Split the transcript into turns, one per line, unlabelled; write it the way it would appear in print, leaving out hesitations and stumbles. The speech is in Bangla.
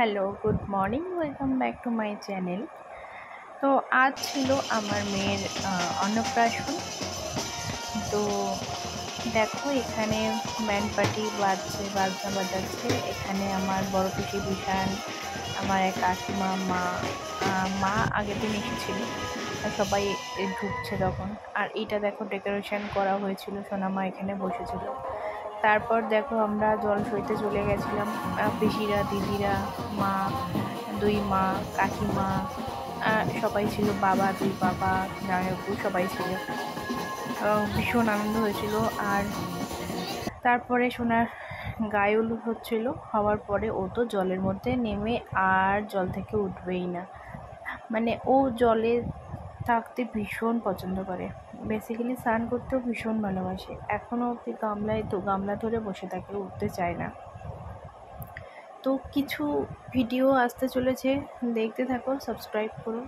Hello, good morning, welcome back to my channel. তো আজ ছিল আমার মেয়ের অন্নপ্রাশন। তো দেখো এখানে ব্যান্ড পার্টি বাজছে, বাজনা বাজাচ্ছে। এখানে আমার বড় পিসি বিশান, আমার এক কাকিমা, মা আগের দিন এসেছিল। আর সবাই ঢুকছে তখন। আর এইটা দেখো ডেকোরেশন করা হয়েছিল, সোনামা এখানে বসেছিল। তারপর দেখো আমরা জল সইতে চলে গেছিলাম, পিসিরা, দিদিরা, মা, দুই মা, কাকিমা, সবাই ছিল, বাবা, দুই বাবা, জামাইবাবু সবাই ছিল। ভীষণ আনন্দ হয়েছিল। আর তারপরে সোনার গায়ে হলুদ হচ্ছিল, হওয়ার পরে ও তো জলের মধ্যে নেমে আর জল থেকে উঠবেই না। মানে ও জলে থাকতে ভীষণ পছন্দ করে, বেসিক্যালি স্নান করতেও ভীষণ ভালোবাসে। এখনও অব্দি গামলা ধরে বসে থাকে, উঠতে চায় না। তো কিছু ভিডিও আসতে চলেছে, দেখতে থাকো, সাবস্ক্রাইব করো।